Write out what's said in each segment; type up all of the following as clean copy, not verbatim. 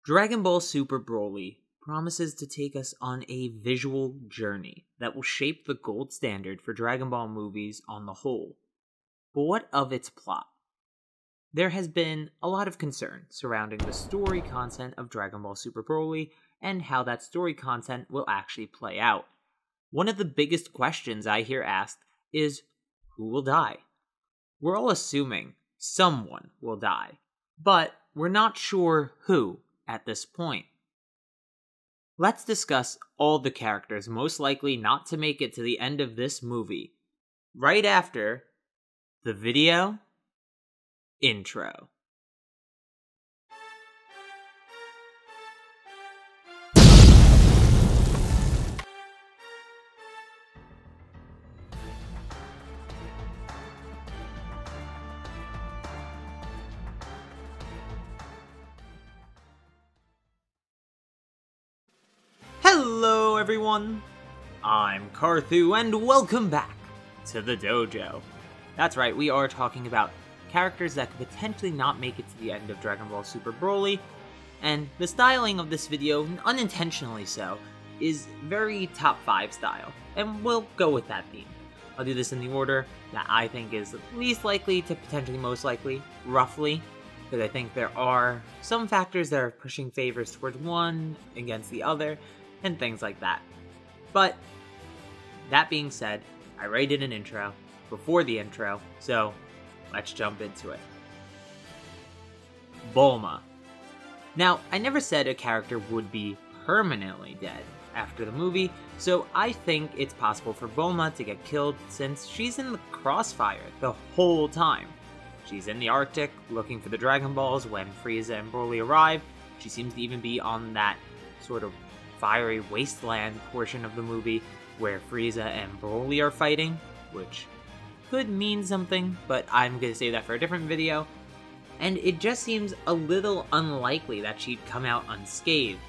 Dragon Ball Super Broly promises to take us on a visual journey that will shape the gold standard for Dragon Ball movies on the whole. But what of its plot? There has been a lot of concern surrounding the story content of Dragon Ball Super Broly and how that story content will actually play out. One of the biggest questions I hear asked is, who will die? We're all assuming someone will die, but we're not sure who at this point. Let's discuss all the characters most likely not to make it to the end of this movie, right after the video intro. Hello everyone, I'm Carthu and welcome back to the dojo. That's right, we are talking about characters that could potentially not make it to the end of Dragon Ball Super Broly, and the styling of this video, unintentionally so, is very top 5 style, and we'll go with that theme. I'll do this in the order that I think is least likely to potentially most likely, roughly, because I think there are some factors that are pushing favors towards one against the other, and things like that. But, that being said, I already did an intro before the intro, so let's jump into it. Bulma. Now, I never said a character would be permanently dead after the movie, so I think it's possible for Bulma to get killed since she's in the crossfire the whole time. She's in the Arctic looking for the Dragon Balls when Frieza and Broly arrive. She seems to even be on that sort of fiery wasteland portion of the movie where Frieza and Broly are fighting, which could mean something, but I'm gonna save that for a different video. And it just seems a little unlikely that she'd come out unscathed.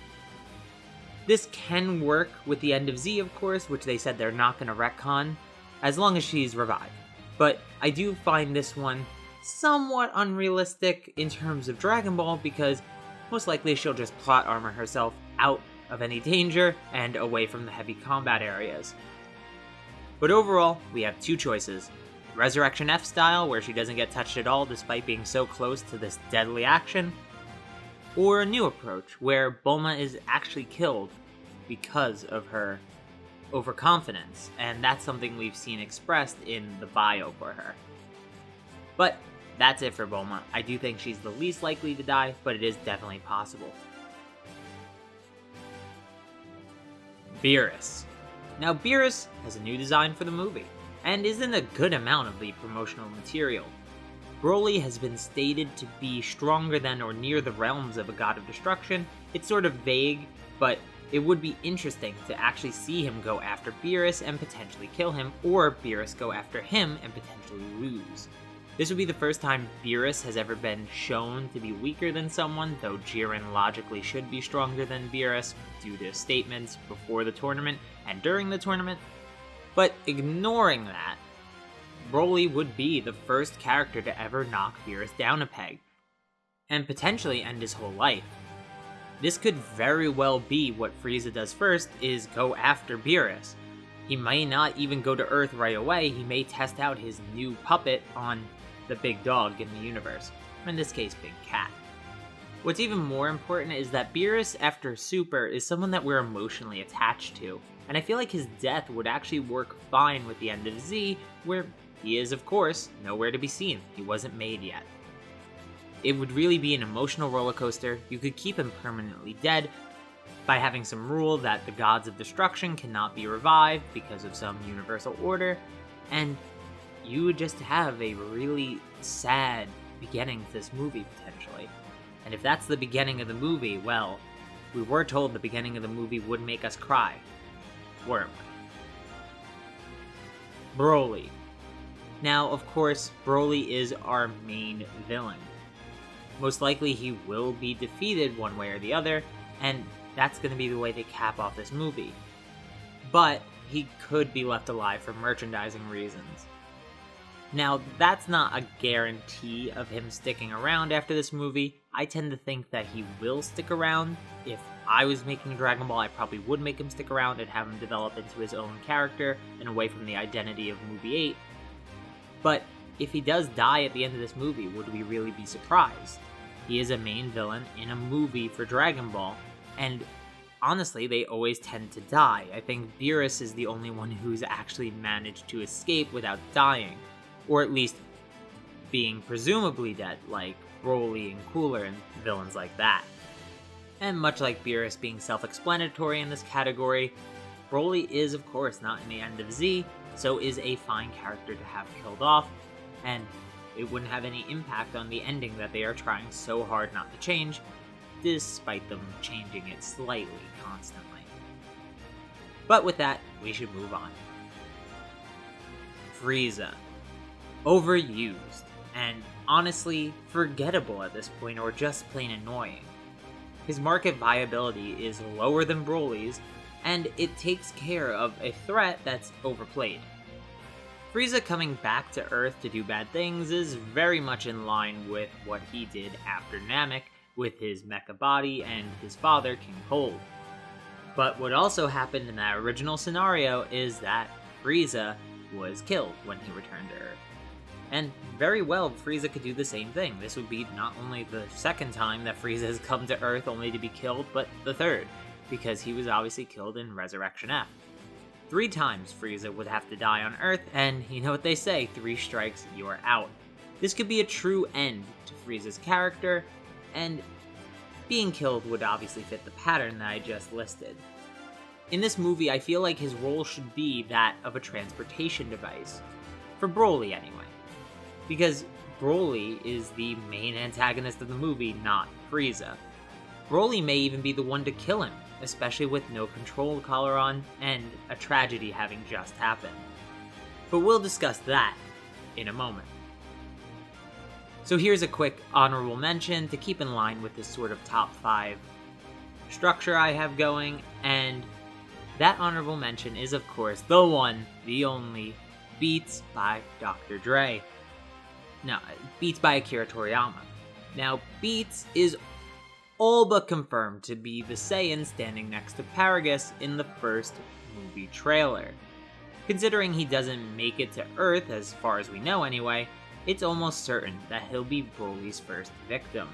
This can work with the end of Z, of course, which they said they're not gonna retcon, as long as she's revived. But I do find this one somewhat unrealistic in terms of Dragon Ball, because most likely she'll just plot armor herself out of any danger and away from the heavy combat areas. But overall, we have two choices. Resurrection F style, where she doesn't get touched at all despite being so close to this deadly action, or a new approach, where Bulma is actually killed because of her overconfidence, and that's something we've seen expressed in the bio for her. But that's it for Bulma. I do think she's the least likely to die, but it is definitely possible. Beerus. Now, Beerus has a new design for the movie, and is in a good amount of the promotional material. Broly has been stated to be stronger than or near the realms of a god of destruction. It's sort of vague, but it would be interesting to actually see him go after Beerus and potentially kill him, or Beerus go after him and potentially lose. This would be the first time Beerus has ever been shown to be weaker than someone, though Jiren logically should be stronger than Beerus due to statements before the tournament and during the tournament. But ignoring that, Broly would be the first character to ever knock Beerus down a peg, and potentially end his whole life. This could very well be what Frieza does first, is go after Beerus. He may not even go to Earth right away, he may test out his new puppet on the big dog in the universe, in this case Big Cat. What's even more important is that Beerus after Super is someone that we're emotionally attached to, and I feel like his death would actually work fine with the end of Z, where he is, of course, nowhere to be seen. He wasn't made yet. It would really be an emotional roller coaster. You could keep him permanently dead by having some rule that the gods of destruction cannot be revived because of some universal order, and you would just have a really sad beginning to this movie, potentially. And if that's the beginning of the movie, well, we were told the beginning of the movie would make us cry, weren't we? Broly. Now, of course, Broly is our main villain. Most likely he will be defeated one way or the other, and that's going to be the way they cap off this movie. But he could be left alive for merchandising reasons. Now, that's not a guarantee of him sticking around after this movie, I tend to think that he will stick around. If I was making Dragon Ball, I probably would make him stick around and have him develop into his own character and away from the identity of movie 8. But if he does die at the end of this movie, would we really be surprised? He is a main villain in a movie for Dragon Ball, and honestly, they always tend to die. I think Beerus is the only one who's actually managed to escape without dying, or at least being presumably dead, like Broly and Cooler and villains like that. And much like Beerus being self-explanatory in this category, Broly is of course not in the end of Z, so is a fine character to have killed off, and it wouldn't have any impact on the ending that they are trying so hard not to change, despite them changing it slightly constantly. But with that, we should move on. Frieza. Overused, and honestly, forgettable at this point, or just plain annoying. His market viability is lower than Broly's, and it takes care of a threat that's overplayed. Frieza coming back to Earth to do bad things is very much in line with what he did after Namek with his mecha body and his father, King Cold. But what also happened in that original scenario is that Frieza was killed when he returned to Earth. And very well, Frieza could do the same thing. This would be not only the second time that Frieza has come to Earth only to be killed, but the third, because he was obviously killed in Resurrection F. 3 times Frieza would have to die on Earth, and you know what they say, 3 strikes, you're out. This could be a true end to Frieza's character, and being killed would obviously fit the pattern that I just listed. In this movie, I feel like his role should be that of a transportation device. For Broly, anyway. Because Broly is the main antagonist of the movie, not Frieza. Broly may even be the one to kill him, especially with no control collar on, and a tragedy having just happened. But we'll discuss that in a moment. So here's a quick honorable mention to keep in line with this sort of top 5 structure I have going, and that honorable mention is of course the one, the only, Beats by Dr. Dre. No, Beats by Akira Toriyama. Now, Beats is all but confirmed to be the Saiyan standing next to Paragus in the first movie trailer. Considering he doesn't make it to Earth, as far as we know anyway, it's almost certain that he'll be Broly's first victim.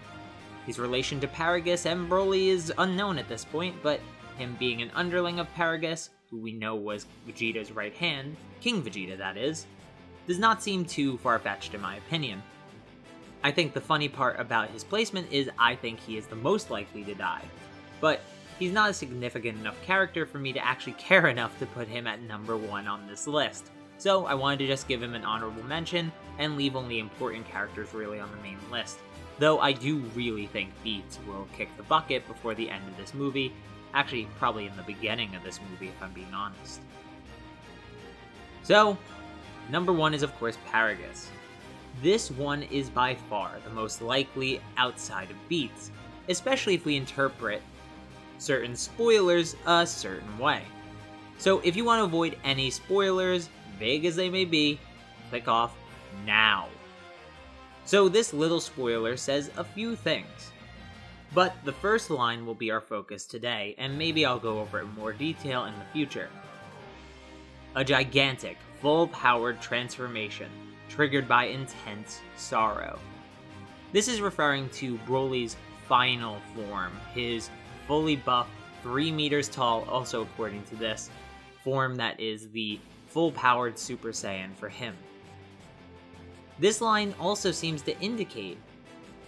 His relation to Paragus and Broly is unknown at this point, but him being an underling of Paragus, who we know was Vegeta's right hand, King Vegeta that is, does not seem too far-fetched in my opinion. I think the funny part about his placement is I think he is the most likely to die, but he's not a significant enough character for me to actually care enough to put him at number 1 on this list. So I wanted to just give him an honorable mention and leave only important characters really on the main list. Though I do really think Beats will kick the bucket before the end of this movie, actually probably in the beginning of this movie if I'm being honest. So, number 1 is of course Paragus. This one is by far the most likely outside of Beats, especially if we interpret certain spoilers a certain way. So if you want to avoid any spoilers, vague as they may be, click off now. So this little spoiler says a few things, but the first line will be our focus today, and maybe I'll go over it in more detail in the future. A gigantic, full-powered transformation, triggered by intense sorrow. This is referring to Broly's final form, his fully buffed, 3 meters tall, also according to this, form that is the full-powered Super Saiyan for him. This line also seems to indicate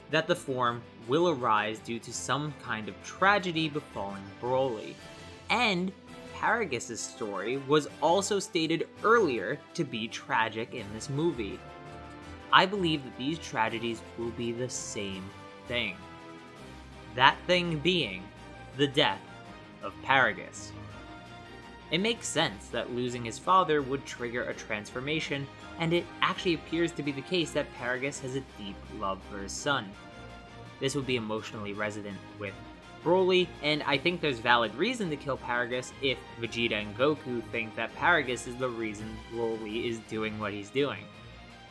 that the form will arise due to some kind of tragedy befalling Broly, and Paragus' story was also stated earlier to be tragic in this movie. I believe that these tragedies will be the same thing. That thing being the death of Paragus. It makes sense that losing his father would trigger a transformation, and it actually appears to be the case that Paragus has a deep love for his son. This would be emotionally resonant with Broly, and I think there's valid reason to kill Paragus if Vegeta and Goku think that Paragus is the reason Broly is doing what he's doing.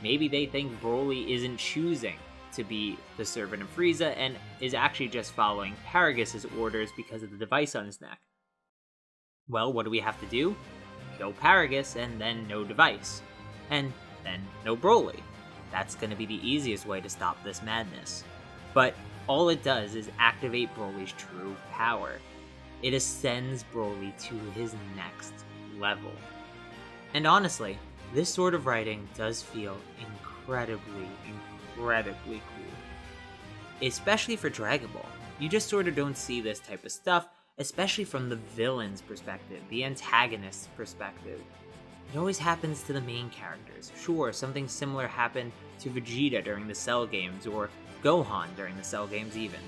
Maybe they think Broly isn't choosing, to be the servant of Frieza and is actually just following Paragus' orders because of the device on his neck. Well, what do we have to do? Kill Paragus and then no device. And then no Broly. That's going to be the easiest way to stop this madness. But all it does is activate Broly's true power. It ascends Broly to his next level. And honestly, this sort of writing does feel incredibly cool. Especially for Dragon Ball. You just sort of don't see this type of stuff, especially from the villain's perspective, the antagonist's perspective. It always happens to the main characters. Sure, something similar happened to Vegeta during the Cell games, or Gohan during the Cell games even.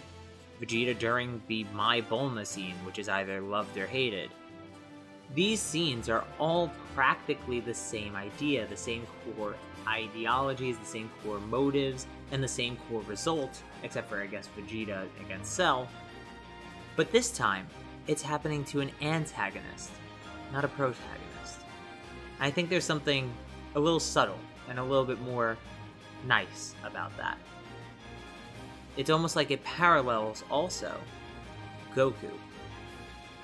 Vegeta during the My Bulma scene, which is either loved or hated. These scenes are all practically the same idea, the same core ideologies, the same core motives, and the same core result, except for, I guess, Vegeta against Cell. But this time, it's happening to an antagonist, not a protagonist. I think there's something a little subtle and a little bit more nice about that. It's almost like it parallels also Goku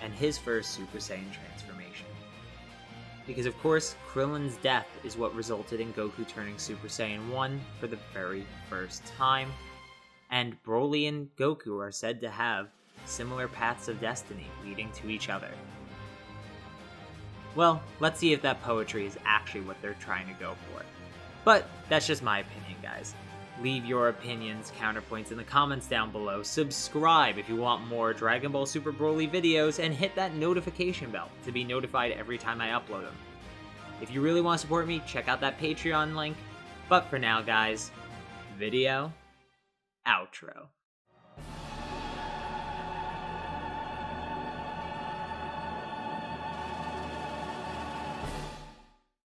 and his first Super Saiyan transformation. Because of course, Krillin's death is what resulted in Goku turning Super Saiyan 1 for the very first time, and Broly and Goku are said to have similar paths of destiny leading to each other. Well, let's see if that poetry is actually what they're trying to go for. But that's just my opinion, guys. Leave your opinions, counterpoints in the comments down below. Subscribe if you want more Dragon Ball Super Broly videos, and hit that notification bell to be notified every time I upload them. If you really want to support me, check out that Patreon link. But for now, guys, video outro.